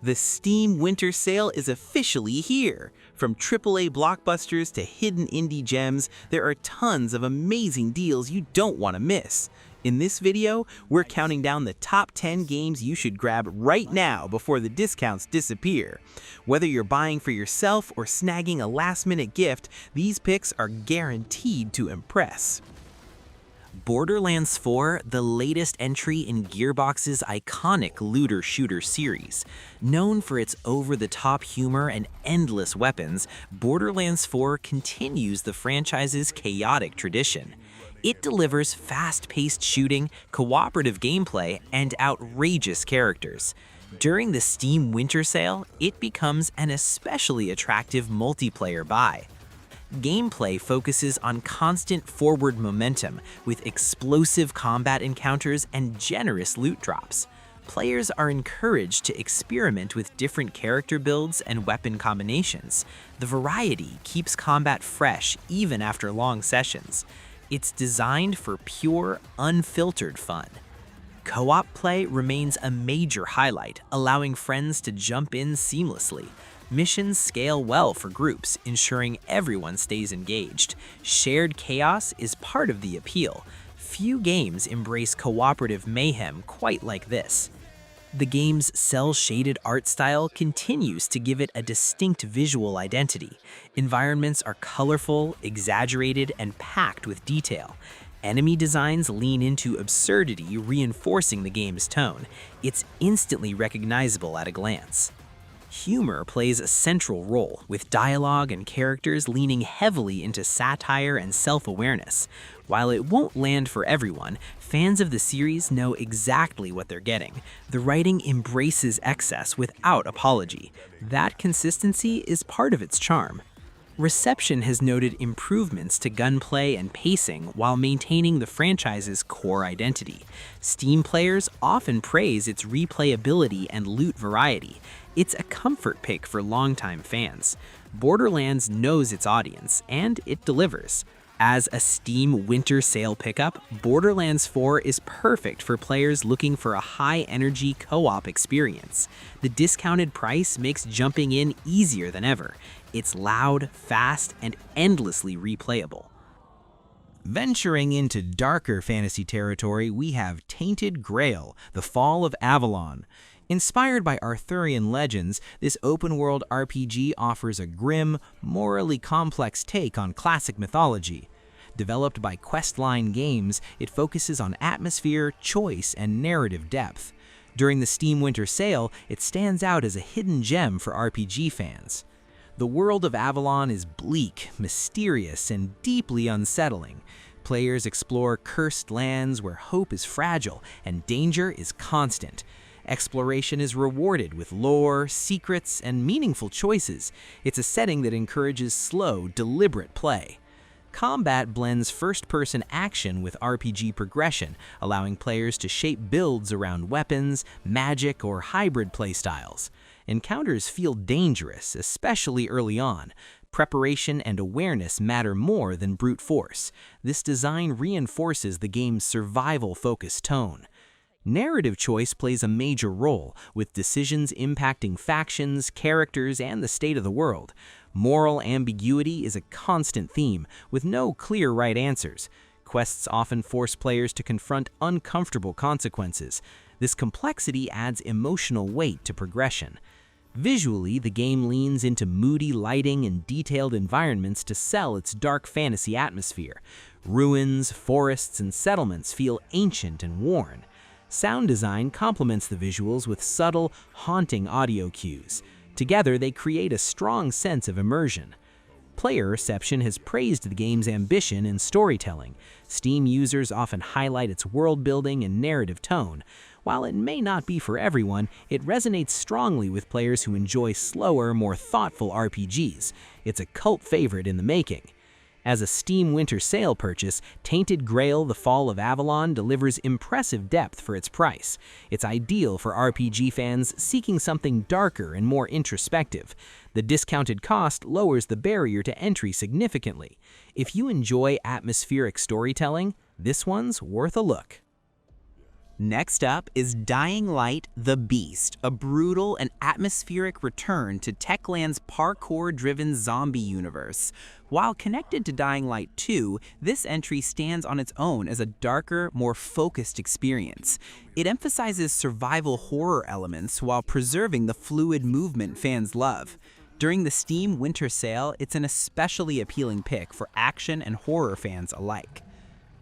The Steam Winter Sale is officially here. From AAA blockbusters to hidden indie gems, there are tons of amazing deals you don't want to miss. In this video, we're counting down the top 10 games you should grab right now before the discounts disappear. Whether you're buying for yourself or snagging a last-minute gift, these picks are guaranteed to impress. Borderlands 4, the latest entry in Gearbox's iconic looter-shooter series. Known for its over-the-top humor and endless weapons, Borderlands 4 continues the franchise's chaotic tradition. It delivers fast-paced shooting, cooperative gameplay, and outrageous characters. During the Steam Winter Sale, it becomes an especially attractive multiplayer buy. Gameplay focuses on constant forward momentum with explosive combat encounters and generous loot drops. Players are encouraged to experiment with different character builds and weapon combinations. The variety keeps combat fresh even after long sessions. It's designed for pure, unfiltered fun. Co-op play remains a major highlight, allowing friends to jump in seamlessly. Missions scale well for groups, ensuring everyone stays engaged. Shared chaos is part of the appeal. Few games embrace cooperative mayhem quite like this. The game's cel-shaded art style continues to give it a distinct visual identity. Environments are colorful, exaggerated, and packed with detail. Enemy designs lean into absurdity, reinforcing the game's tone. It's instantly recognizable at a glance. Humor plays a central role, with dialogue and characters leaning heavily into satire and self-awareness. While it won't land for everyone, fans of the series know exactly what they're getting. The writing embraces excess without apology. That consistency is part of its charm. Reception has noted improvements to gunplay and pacing while maintaining the franchise's core identity. Steam players often praise its replayability and loot variety. It's a comfort pick for longtime fans. Borderlands knows its audience, and it delivers. As a Steam Winter Sale pickup, Borderlands 4 is perfect for players looking for a high-energy co-op experience. The discounted price makes jumping in easier than ever. It's loud, fast, and endlessly replayable. Venturing into darker fantasy territory, we have Tainted Grail, The Fall of Avalon. Inspired by Arthurian legends, this open-world RPG offers a grim, morally complex take on classic mythology. Developed by Questline Games, it focuses on atmosphere, choice, and narrative depth. During the Steam Winter Sale, it stands out as a hidden gem for RPG fans. The world of Avalon is bleak, mysterious, and deeply unsettling. Players explore cursed lands where hope is fragile and danger is constant. Exploration is rewarded with lore, secrets, and meaningful choices. It's a setting that encourages slow, deliberate play. Combat blends first-person action with RPG progression, allowing players to shape builds around weapons, magic, or hybrid playstyles. Encounters feel dangerous, especially early on. Preparation and awareness matter more than brute force. This design reinforces the game's survival-focused tone. Narrative choice plays a major role, with decisions impacting factions, characters, and the state of the world. Moral ambiguity is a constant theme, with no clear right answers. Quests often force players to confront uncomfortable consequences. This complexity adds emotional weight to progression. Visually, the game leans into moody lighting and detailed environments to sell its dark fantasy atmosphere. Ruins, forests, and settlements feel ancient and worn. Sound design complements the visuals with subtle, haunting audio cues. Together, they create a strong sense of immersion. Player reception has praised the game's ambition in storytelling. Steam users often highlight its world-building and narrative tone. While it may not be for everyone, it resonates strongly with players who enjoy slower, more thoughtful RPGs. It's a cult favorite in the making. As a Steam Winter Sale purchase, Tainted Grail: The Fall of Avalon delivers impressive depth for its price. It's ideal for RPG fans seeking something darker and more introspective. The discounted cost lowers the barrier to entry significantly. If you enjoy atmospheric storytelling, this one's worth a look. Next up is Dying Light: The Beast, a brutal and atmospheric return to Techland's parkour-driven zombie universe. While connected to Dying Light 2, this entry stands on its own as a darker, more focused experience. It emphasizes survival horror elements while preserving the fluid movement fans love. During the Steam Winter Sale, it's an especially appealing pick for action and horror fans alike.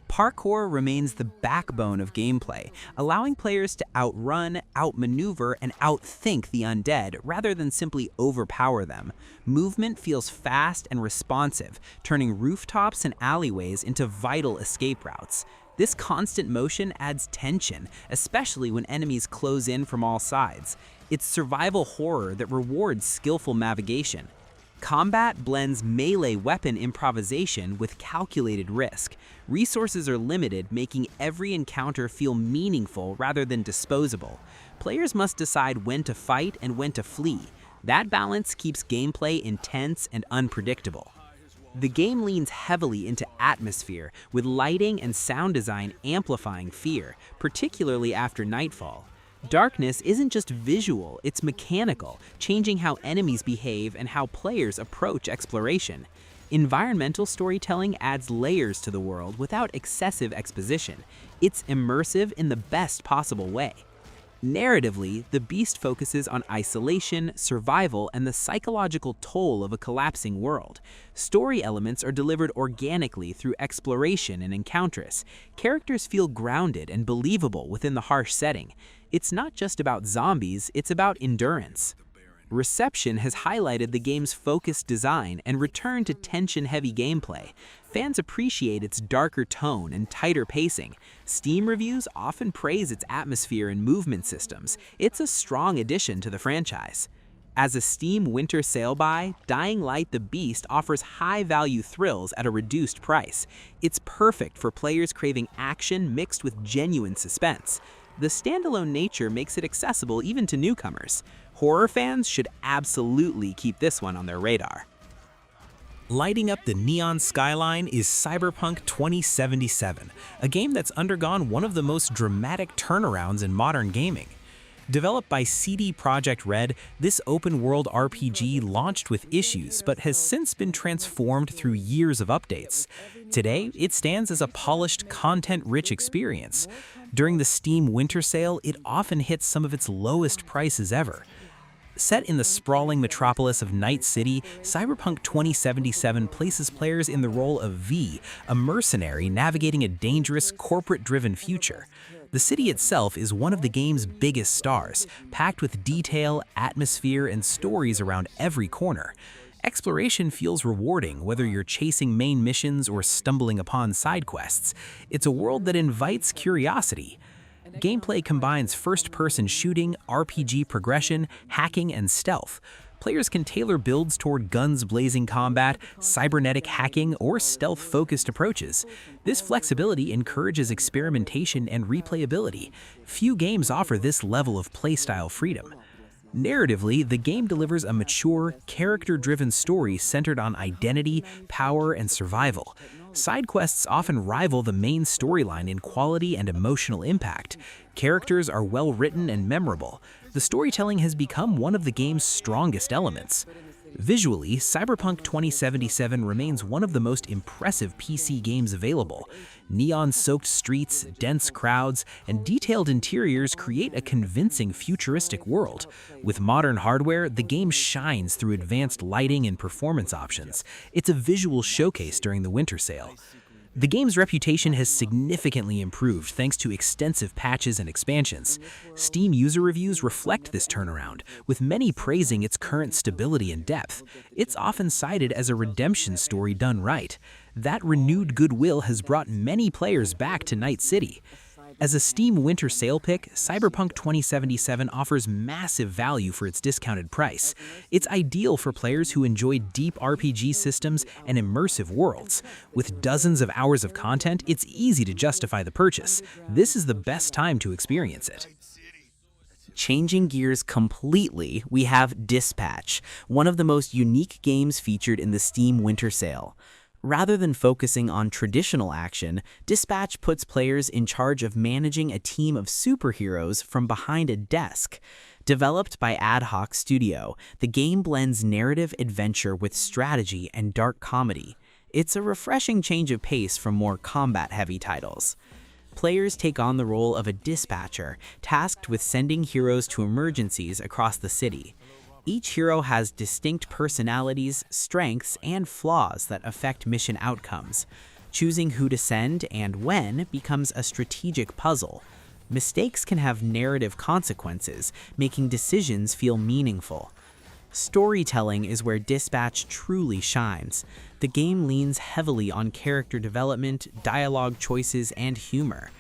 Parkour remains the backbone of gameplay, allowing players to outrun, outmaneuver, and outthink the undead rather than simply overpower them. Movement feels fast and responsive, turning rooftops and alleyways into vital escape routes. This constant motion adds tension, especially when enemies close in from all sides. It's survival horror that rewards skillful navigation. Combat blends melee weapon improvisation with calculated risk. Resources are limited, making every encounter feel meaningful rather than disposable. Players must decide when to fight and when to flee. That balance keeps gameplay intense and unpredictable. The game leans heavily into atmosphere, with lighting and sound design amplifying fear, particularly after nightfall. Darkness isn't just visual, it's mechanical, changing how enemies behave and how players approach exploration. Environmental storytelling adds layers to the world without excessive exposition. It's immersive in the best possible way. Narratively, The Beast focuses on isolation, survival, and the psychological toll of a collapsing world. Story elements are delivered organically through exploration and encounters. Characters feel grounded and believable within the harsh setting. It's not just about zombies, it's about endurance. Reception has highlighted the game's focused design and return to tension-heavy gameplay. Fans appreciate its darker tone and tighter pacing. Steam reviews often praise its atmosphere and movement systems. It's a strong addition to the franchise. As a Steam Winter Sale buy, Dying Light: The Beast offers high-value thrills at a reduced price. It's perfect for players craving action mixed with genuine suspense. The standalone nature makes it accessible even to newcomers. Horror fans should absolutely keep this one on their radar. Lighting up the neon skyline is Cyberpunk 2077, a game that's undergone one of the most dramatic turnarounds in modern gaming. Developed by CD Projekt Red, this open-world RPG launched with issues but has since been transformed through years of updates. Today, it stands as a polished, content-rich experience. During the Steam Winter Sale, it often hits some of its lowest prices ever. Set in the sprawling metropolis of Night City, Cyberpunk 2077 places players in the role of V, a mercenary navigating a dangerous, corporate-driven future. The city itself is one of the game's biggest stars, packed with detail, atmosphere, and stories around every corner. Exploration feels rewarding, whether you're chasing main missions or stumbling upon side quests. It's a world that invites curiosity. Gameplay combines first-person shooting, RPG progression, hacking, and stealth. Players can tailor builds toward guns-blazing combat, cybernetic hacking, or stealth-focused approaches. This flexibility encourages experimentation and replayability. Few games offer this level of playstyle freedom. Narratively, the game delivers a mature, character-driven story centered on identity, power, and survival. Side quests often rival the main storyline in quality and emotional impact. Characters are well-written and memorable. The storytelling has become one of the game's strongest elements. Visually, Cyberpunk 2077 remains one of the most impressive PC games available. Neon-soaked streets, dense crowds, and detailed interiors create a convincing futuristic world. With modern hardware, the game shines through advanced lighting and performance options. It's a visual showcase during the Winter Sale. The game's reputation has significantly improved thanks to extensive patches and expansions. Steam user reviews reflect this turnaround, with many praising its current stability and depth. It's often cited as a redemption story done right. That renewed goodwill has brought many players back to Night City. As a Steam Winter Sale pick, Cyberpunk 2077 offers massive value for its discounted price. It's ideal for players who enjoy deep RPG systems and immersive worlds. With dozens of hours of content, it's easy to justify the purchase. This is the best time to experience it. Changing gears completely, we have Dispatch, one of the most unique games featured in the Steam Winter Sale. Rather than focusing on traditional action, Dispatch puts players in charge of managing a team of superheroes from behind a desk. Developed by Ad Hoc Studio, the game blends narrative adventure with strategy and dark comedy. It's a refreshing change of pace from more combat-heavy titles. Players take on the role of a dispatcher, tasked with sending heroes to emergencies across the city. Each hero has distinct personalities, strengths, and flaws that affect mission outcomes. Choosing who to send and when becomes a strategic puzzle. Mistakes can have narrative consequences, making decisions feel meaningful. Storytelling is where Dispatch truly shines. The game leans heavily on character development, dialogue choices, and humor.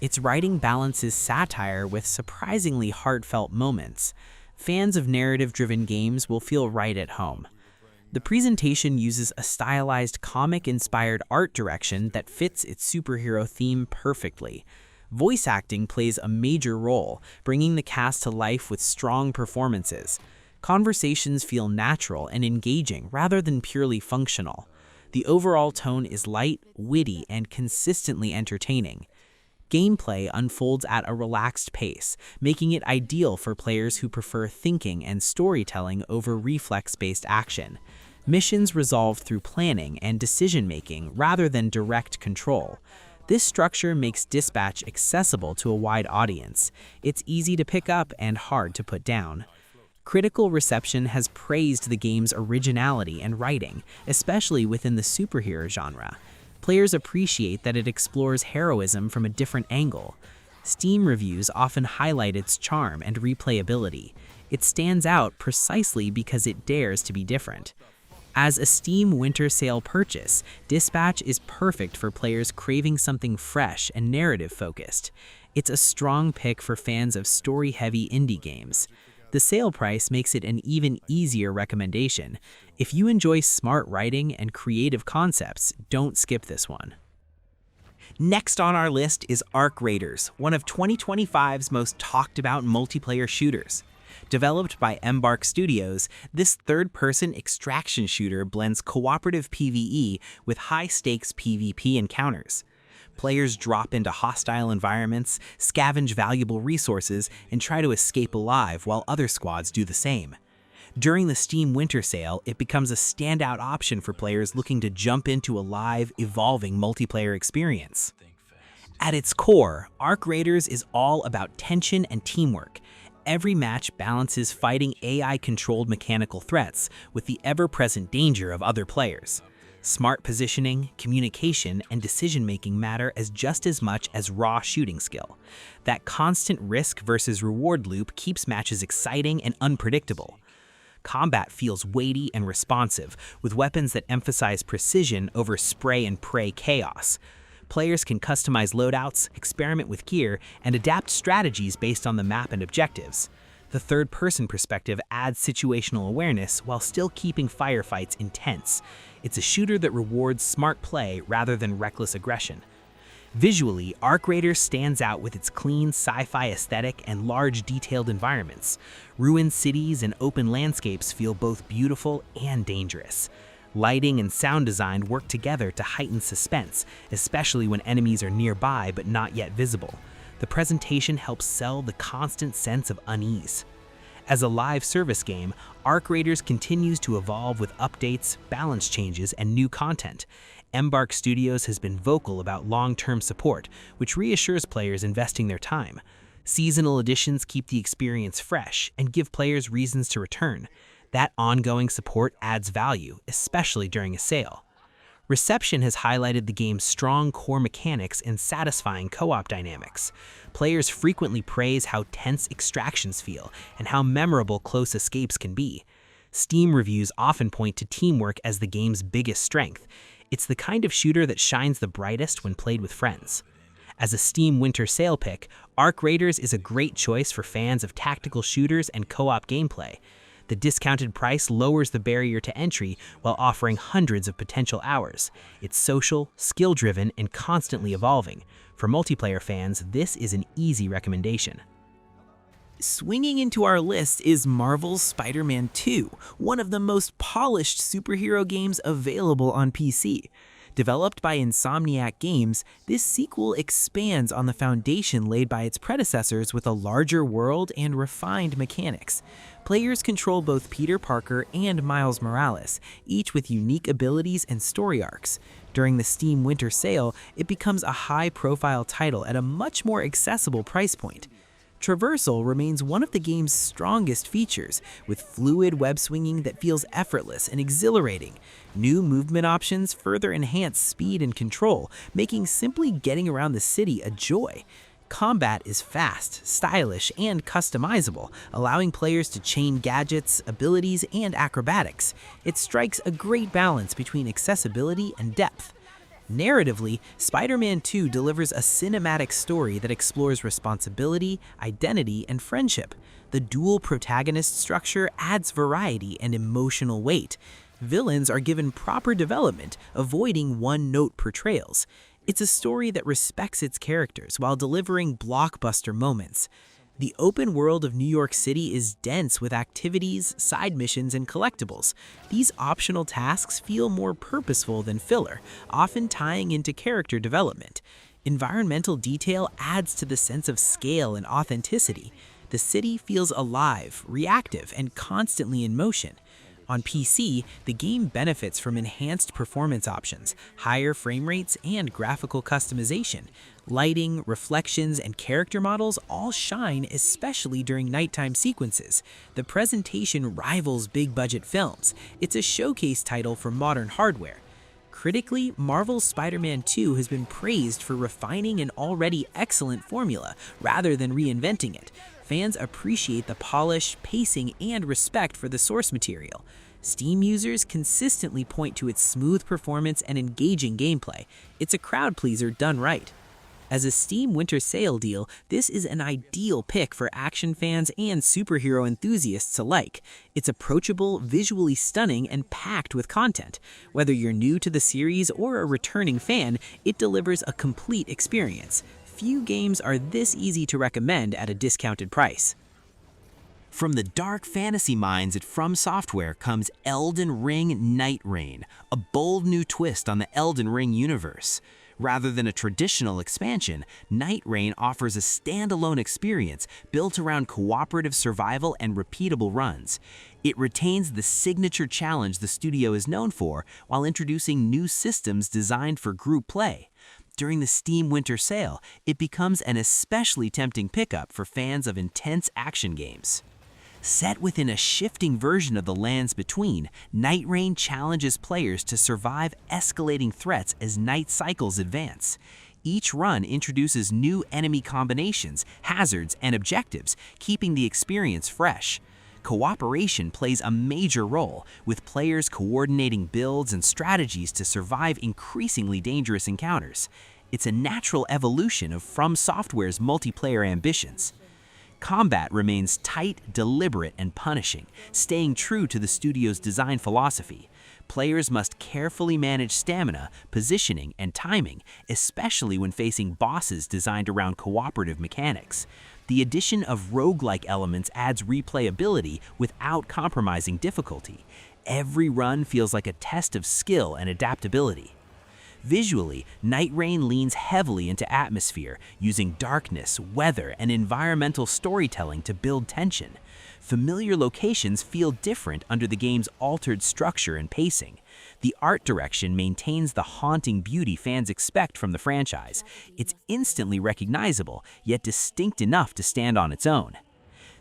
Its writing balances satire with surprisingly heartfelt moments. Fans of narrative-driven games will feel right at home. The presentation uses a stylized comic-inspired art direction that fits its superhero theme perfectly. Voice acting plays a major role, bringing the cast to life with strong performances. Conversations feel natural and engaging rather than purely functional. The overall tone is light, witty, and consistently entertaining. Gameplay unfolds at a relaxed pace, making it ideal for players who prefer thinking and storytelling over reflex-based action. Missions resolve through planning and decision-making rather than direct control. This structure makes Dispatch accessible to a wide audience. It's easy to pick up and hard to put down. Critical reception has praised the game's originality and writing, especially within the superhero genre. Players appreciate that it explores heroism from a different angle. Steam reviews often highlight its charm and replayability. It stands out precisely because it dares to be different. As a Steam Winter Sale purchase, Dispatch is perfect for players craving something fresh and narrative-focused. It's a strong pick for fans of story-heavy indie games. The sale price makes it an even easier recommendation. If you enjoy smart writing and creative concepts, don't skip this one. Next on our list is Arc Raiders, one of 2025's most talked about multiplayer shooters. Developed by Embark Studios, this third-person extraction shooter blends cooperative PvE with high-stakes PvP encounters. Players drop into hostile environments, scavenge valuable resources, and try to escape alive while other squads do the same. During the Steam Winter Sale, it becomes a standout option for players looking to jump into a live, evolving multiplayer experience. At its core, Arc Raiders is all about tension and teamwork. Every match balances fighting AI-controlled mechanical threats with the ever-present danger of other players. Smart positioning, communication, and decision-making matter just as much as raw shooting skill. That constant risk versus reward loop keeps matches exciting and unpredictable. Combat feels weighty and responsive, with weapons that emphasize precision over spray-and-pray chaos. Players can customize loadouts, experiment with gear, and adapt strategies based on the map and objectives. The third-person perspective adds situational awareness while still keeping firefights intense. It's a shooter that rewards smart play rather than reckless aggression. Visually, Arc Raiders stands out with its clean sci-fi aesthetic and large detailed environments. Ruined cities and open landscapes feel both beautiful and dangerous. Lighting and sound design work together to heighten suspense, especially when enemies are nearby but not yet visible. The presentation helps sell the constant sense of unease. As a live service game, Arc Raiders continues to evolve with updates, balance changes, and new content. Embark Studios has been vocal about long-term support, which reassures players investing their time. Seasonal editions keep the experience fresh and give players reasons to return. That ongoing support adds value, especially during a sale. Reception has highlighted the game's strong core mechanics and satisfying co-op dynamics. Players frequently praise how tense extractions feel and how memorable close escapes can be. Steam reviews often point to teamwork as the game's biggest strength. It's the kind of shooter that shines the brightest when played with friends. As a Steam Winter Sale pick, Arc Raiders is a great choice for fans of tactical shooters and co-op gameplay. The discounted price lowers the barrier to entry while offering hundreds of potential hours. It's social, skill-driven, and constantly evolving. For multiplayer fans, this is an easy recommendation. Swinging into our list is Marvel's Spider-Man 2, one of the most polished superhero games available on PC. Developed by Insomniac Games, this sequel expands on the foundation laid by its predecessors with a larger world and refined mechanics. Players control both Peter Parker and Miles Morales, each with unique abilities and story arcs. During the Steam Winter Sale, it becomes a high-profile title at a much more accessible price point. Traversal remains one of the game's strongest features, with fluid web swinging that feels effortless and exhilarating. New movement options further enhance speed and control, making simply getting around the city a joy. Combat is fast, stylish, and customizable, allowing players to chain gadgets, abilities, and acrobatics. It strikes a great balance between accessibility and depth. Narratively, Spider-Man 2 delivers a cinematic story that explores responsibility, identity, and friendship. The dual protagonist structure adds variety and emotional weight. Villains are given proper development, avoiding one-note portrayals. It's a story that respects its characters while delivering blockbuster moments. The open world of New York City is dense with activities, side missions, and collectibles. These optional tasks feel more purposeful than filler, often tying into character development. Environmental detail adds to the sense of scale and authenticity. The city feels alive, reactive, and constantly in motion. On PC, the game benefits from enhanced performance options, higher frame rates, and graphical customization. Lighting, reflections, and character models all shine, especially during nighttime sequences. The presentation rivals big-budget films. It's a showcase title for modern hardware. Critically, Marvel's Spider-Man 2 has been praised for refining an already excellent formula rather than reinventing it. Fans appreciate the polish, pacing, and respect for the source material. Steam users consistently point to its smooth performance and engaging gameplay. It's a crowd pleaser done right. As a Steam Winter Sale deal, this is an ideal pick for action fans and superhero enthusiasts alike. It's approachable, visually stunning, and packed with content. Whether you're new to the series or a returning fan, it delivers a complete experience. Few games are this easy to recommend at a discounted price. From the dark fantasy minds at From Software comes Elden Ring Nightreign, a bold new twist on the Elden Ring universe. Rather than a traditional expansion, Nightreign offers a standalone experience built around cooperative survival and repeatable runs. It retains the signature challenge the studio is known for while introducing new systems designed for group play. During the Steam Winter Sale, it becomes an especially tempting pickup for fans of intense action games. Set within a shifting version of the Lands Between, Nightreign challenges players to survive escalating threats as night cycles advance. Each run introduces new enemy combinations, hazards, and objectives, keeping the experience fresh. Cooperation plays a major role, with players coordinating builds and strategies to survive increasingly dangerous encounters. It's a natural evolution of From Software's multiplayer ambitions. Combat remains tight, deliberate, and punishing, staying true to the studio's design philosophy. Players must carefully manage stamina, positioning, and timing, especially when facing bosses designed around cooperative mechanics. The addition of roguelike elements adds replayability without compromising difficulty. Every run feels like a test of skill and adaptability. Visually, Nightreign leans heavily into atmosphere, using darkness, weather, and environmental storytelling to build tension. Familiar locations feel different under the game's altered structure and pacing. The art direction maintains the haunting beauty fans expect from the franchise. It's instantly recognizable, yet distinct enough to stand on its own.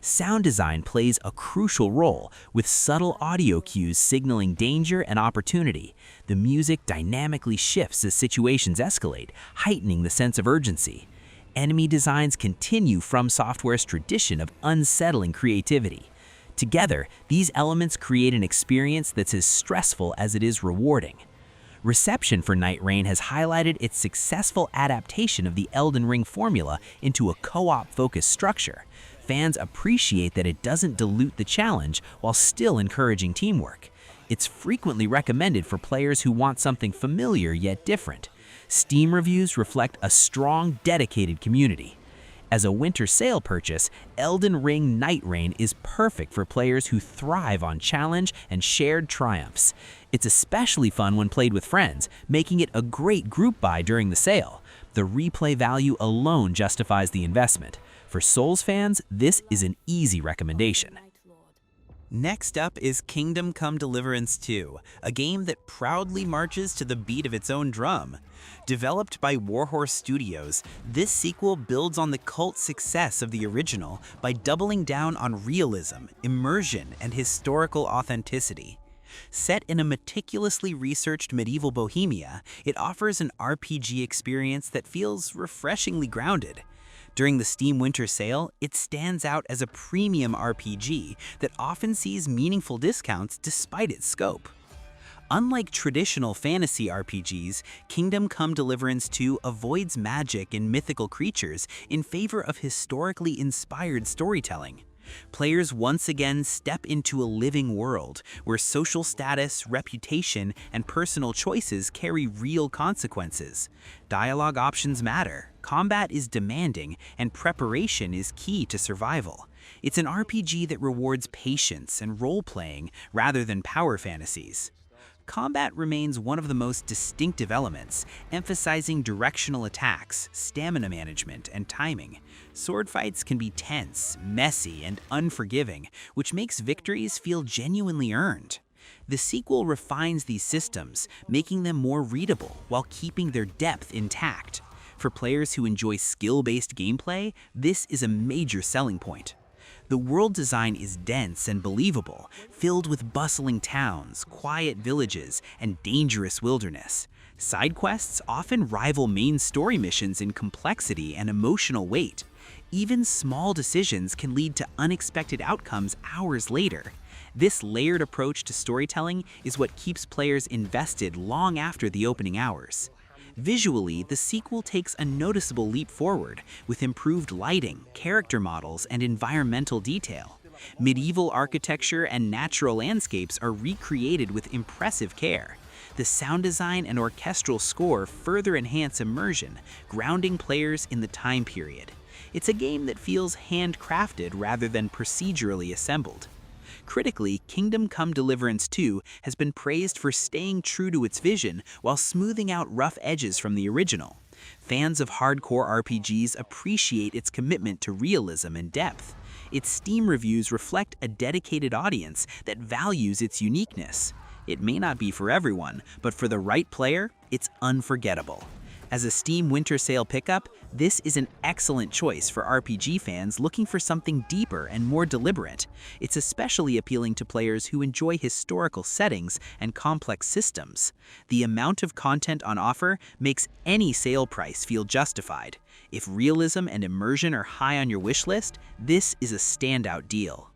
Sound design plays a crucial role, with subtle audio cues signaling danger and opportunity. The music dynamically shifts as situations escalate, heightening the sense of urgency. Enemy designs continue From Software's tradition of unsettling creativity. Together, these elements create an experience that's as stressful as it is rewarding. Reception for Nightreign has highlighted its successful adaptation of the Elden Ring formula into a co-op-focused structure. Fans appreciate that it doesn't dilute the challenge while still encouraging teamwork. It's frequently recommended for players who want something familiar yet different. Steam reviews reflect a strong, dedicated community. As a winter sale purchase, Elden Ring Nightreign is perfect for players who thrive on challenge and shared triumphs. It's especially fun when played with friends, making it a great group buy during the sale. The replay value alone justifies the investment. For Souls fans, this is an easy recommendation. Next up is Kingdom Come Deliverance 2, a game that proudly marches to the beat of its own drum. Developed by Warhorse Studios, this sequel builds on the cult success of the original by doubling down on realism, immersion, and historical authenticity. Set in a meticulously researched medieval Bohemia, it offers an RPG experience that feels refreshingly grounded. During the Steam Winter Sale, it stands out as a premium RPG that often sees meaningful discounts despite its scope. Unlike traditional fantasy RPGs, Kingdom Come Deliverance 2 avoids magic and mythical creatures in favor of historically inspired storytelling. Players once again step into a living world where social status, reputation, and personal choices carry real consequences. Dialogue options matter, combat is demanding, and preparation is key to survival. It's an RPG that rewards patience and role-playing rather than power fantasies. Combat remains one of the most distinctive elements, emphasizing directional attacks, stamina management, and timing. Sword fights can be tense, messy, and unforgiving, which makes victories feel genuinely earned. The sequel refines these systems, making them more readable while keeping their depth intact. For players who enjoy skill-based gameplay, this is a major selling point. The world design is dense and believable, filled with bustling towns, quiet villages, and dangerous wilderness. Side quests often rival main story missions in complexity and emotional weight. Even small decisions can lead to unexpected outcomes hours later. This layered approach to storytelling is what keeps players invested long after the opening hours. Visually, the sequel takes a noticeable leap forward, with improved lighting, character models, and environmental detail. Medieval architecture and natural landscapes are recreated with impressive care. The sound design and orchestral score further enhance immersion, grounding players in the time period. It's a game that feels handcrafted rather than procedurally assembled. Critically, Kingdom Come Deliverance 2 has been praised for staying true to its vision while smoothing out rough edges from the original. Fans of hardcore RPGs appreciate its commitment to realism and depth. Its Steam reviews reflect a dedicated audience that values its uniqueness. It may not be for everyone, but for the right player, it's unforgettable. As a Steam Winter Sale pickup, this is an excellent choice for RPG fans looking for something deeper and more deliberate. It's especially appealing to players who enjoy historical settings and complex systems. The amount of content on offer makes any sale price feel justified. If realism and immersion are high on your wish list, this is a standout deal.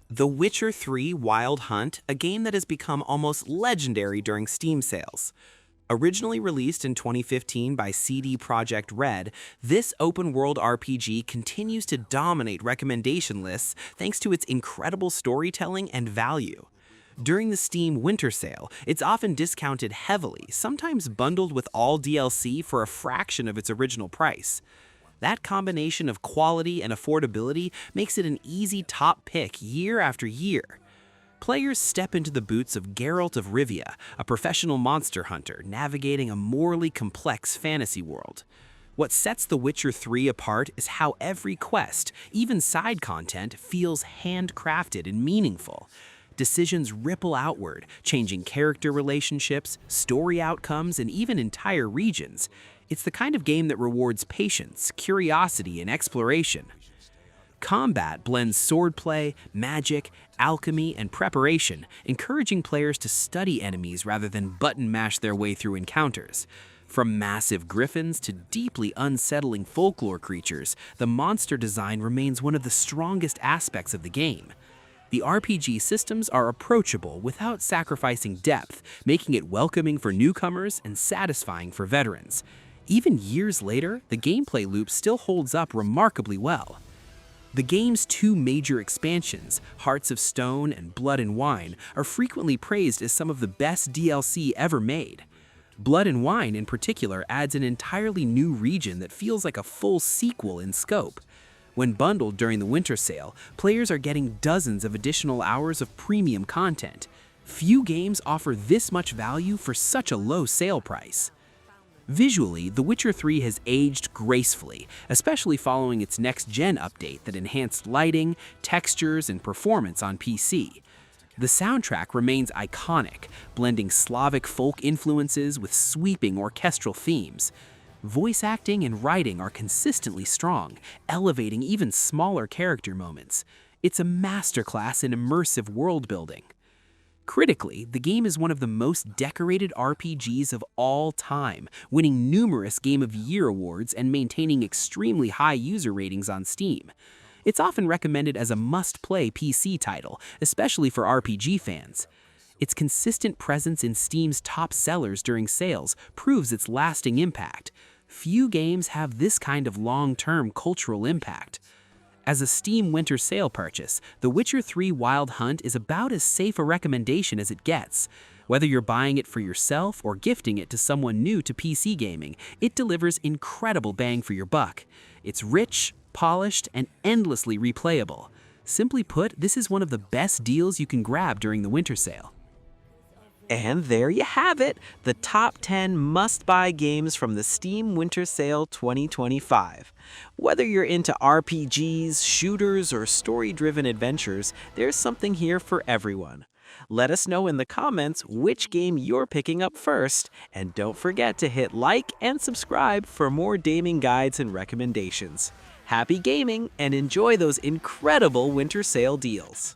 The Witcher 3 Wild Hunt, a game that has become almost legendary during Steam sales. Originally released in 2015 by CD Projekt Red, this open-world RPG continues to dominate recommendation lists thanks to its incredible storytelling and value. During the Steam Winter Sale, it's often discounted heavily, sometimes bundled with all DLC for a fraction of its original price. That combination of quality and affordability makes it an easy top pick year after year. Players step into the boots of Geralt of Rivia, a professional monster hunter navigating a morally complex fantasy world. What sets The Witcher 3 apart is how every quest, even side content, feels handcrafted and meaningful. Decisions ripple outward, changing character relationships, story outcomes, and even entire regions. It's the kind of game that rewards patience, curiosity, and exploration. Combat blends swordplay, magic, alchemy, and preparation, encouraging players to study enemies rather than button mash their way through encounters. From massive griffins to deeply unsettling folklore creatures, the monster design remains one of the strongest aspects of the game. The RPG systems are approachable without sacrificing depth, making it welcoming for newcomers and satisfying for veterans. Even years later, the gameplay loop still holds up remarkably well. The game's two major expansions, Hearts of Stone and Blood and Wine, are frequently praised as some of the best DLC ever made. Blood and Wine, in particular, adds an entirely new region that feels like a full sequel in scope. When bundled during the winter sale, players are getting dozens of additional hours of premium content. Few games offer this much value for such a low sale price. Visually, The Witcher 3 has aged gracefully, especially following its next-gen update that enhanced lighting, textures, and performance on PC. The soundtrack remains iconic, blending Slavic folk influences with sweeping orchestral themes. Voice acting and writing are consistently strong, elevating even smaller character moments. It's a masterclass in immersive world-building. Critically, the game is one of the most decorated RPGs of all time, winning numerous Game of Year awards and maintaining extremely high user ratings on Steam. It's often recommended as a must-play PC title, especially for RPG fans. Its consistent presence in Steam's top sellers during sales proves its lasting impact. Few games have this kind of long-term cultural impact. As a Steam winter sale purchase, The Witcher 3 Wild Hunt is about as safe a recommendation as it gets. Whether you're buying it for yourself or gifting it to someone new to PC gaming, it delivers incredible bang for your buck. It's rich, polished, and endlessly replayable. Simply put, this is one of the best deals you can grab during the winter sale. And there you have it, the top 10 must-buy games from the Steam Winter Sale 2025. Whether you're into RPGs, shooters, or story-driven adventures, there's something here for everyone. Let us know in the comments which game you're picking up first, and don't forget to hit like and subscribe for more gaming guides and recommendations. Happy gaming and enjoy those incredible winter sale deals!